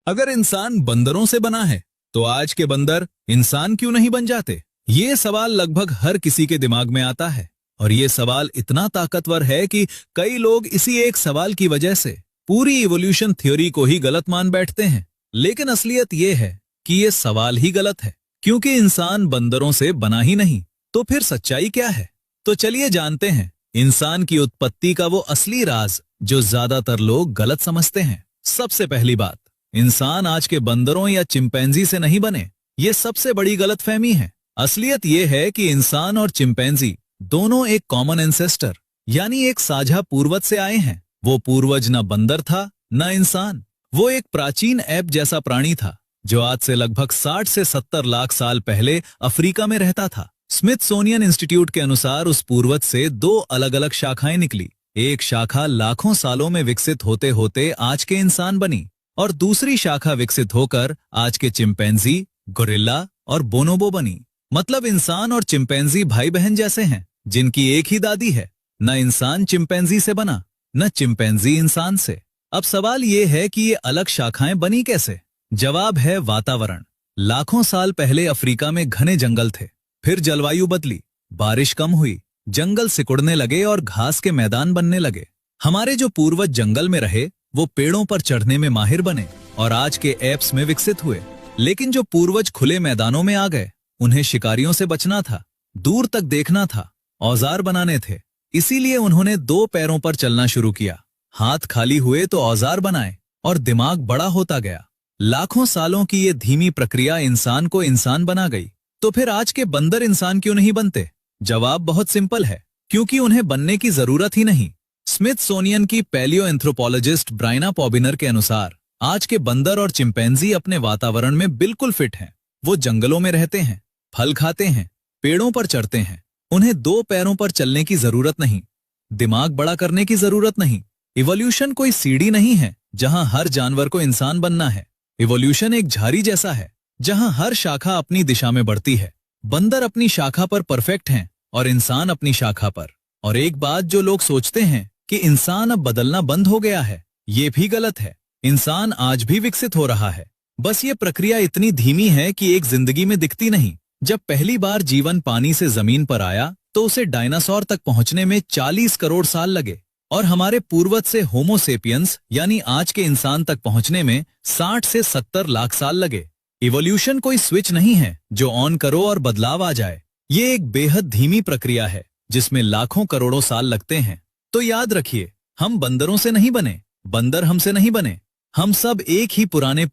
अगर इंसान बंदरों से बना है तो आज के बंदर इंसान क्यों नहीं बन जाते? ये सवाल लगभग हर किसी के दिमाग में आता है और ये सवाल इतना ताकतवर है कि कई लोग इसी एक सवाल की वजह से पूरी इवोल्यूशन थ्योरी को ही गलत मान बैठते हैं। लेकिन असलियत ये है कि ये सवाल ही गलत है, क्योंकि इंसान बंदरों से बना ही नहीं। तो फिर सच्चाई क्या है? तो चलिए जानते हैं इंसान की उत्पत्ति का वो असली राज जो ज्यादातर लोग गलत समझते हैं। सबसे पहली बात, इंसान आज के बंदरों या चिंपैंजी से नहीं बने। ये सबसे बड़ी गलतफहमी है। असलियत ये है कि इंसान और चिंपैंजी दोनों एक कॉमन एंसेस्टर यानी एक साझा पूर्वज से आए हैं। वो पूर्वज न बंदर था न इंसान। वो एक प्राचीन एप जैसा प्राणी था जो आज से लगभग 60 से 70 लाख साल पहले अफ्रीका में रहता था। स्मिथसोनियन इंस्टीट्यूट के अनुसार उस पूर्वज से दो अलग अलग शाखाएं निकली। एक शाखा लाखों सालों में विकसित होते होते आज के इंसान बनी और दूसरी शाखा विकसित होकर आज के चिंपैंजी, गोरिल्ला और बोनोबो बनी। मतलब इंसान और चिंपैंजी भाई बहन जैसे हैं जिनकी एक ही दादी है। न इंसान चिंपैंजी से बना न चिंपैंजी इंसान से। अब सवाल ये है कि ये अलग शाखाएं बनी कैसे? जवाब है वातावरण। लाखों साल पहले अफ्रीका में घने जंगल थे, फिर जलवायु बदली, बारिश कम हुई, जंगल सिकुड़ने लगे और घास के मैदान बनने लगे। हमारे जो पूर्वज जंगल में रहे वो पेड़ों पर चढ़ने में माहिर बने और आज के एप्स में विकसित हुए। लेकिन जो पूर्वज खुले मैदानों में आ गए, उन्हें शिकारियों से बचना था, दूर तक देखना था, औजार बनाने थे। इसीलिए उन्होंने दो पैरों पर चलना शुरू किया। हाथ खाली हुए तो औजार बनाए और दिमाग बड़ा होता गया। लाखों सालों की ये धीमी प्रक्रिया इंसान को इंसान बना गई। तो फिर आज के बंदर इंसान क्यों नहीं बनते? जवाब बहुत सिंपल है, क्योंकि उन्हें बनने की जरूरत ही नहीं। स्मिथसोनियन की पैलियो एंथ्रोपोलॉजिस्ट ब्रायना पॉबिनर के अनुसार आज के बंदर और चिंपैंजी अपने वातावरण में बिल्कुल फिट हैं। वो जंगलों में रहते हैं, फल खाते हैं, पेड़ों पर चढ़ते हैं। उन्हें दो पैरों पर चलने की जरूरत नहीं, दिमाग बड़ा करने की जरूरत नहीं। इवोल्यूशन कोई सीढ़ी नहीं है जहां हर जानवर को इंसान बनना है। इवोल्यूशन एक झाड़ी जैसा है जहां हर शाखा अपनी दिशा में बढ़ती है। बंदर अपनी शाखा पर परफेक्ट हैं और इंसान अपनी शाखा पर। और एक बात जो लोग सोचते हैं कि इंसान अब बदलना बंद हो गया है, ये भी गलत है। इंसान आज भी विकसित हो रहा है, बस ये प्रक्रिया इतनी धीमी है कि एक जिंदगी में दिखती नहीं। जब पहली बार जीवन पानी से जमीन पर आया तो उसे डायनासोर तक पहुंचने में 40 करोड़ साल लगे और हमारे पूर्वज से होमो सेपियंस यानी आज के इंसान तक पहुंचने में 60 से 70 लाख साल लगे। इवोल्यूशन कोई स्विच नहीं है जो ऑन करो और बदलाव आ जाए। ये एक बेहद धीमी प्रक्रिया है जिसमें लाखों करोड़ों साल लगते हैं। तो याद रखिए, हम बंदरों से नहीं बने, बंदर हमसे नहीं बने। हम सब एक ही पुराने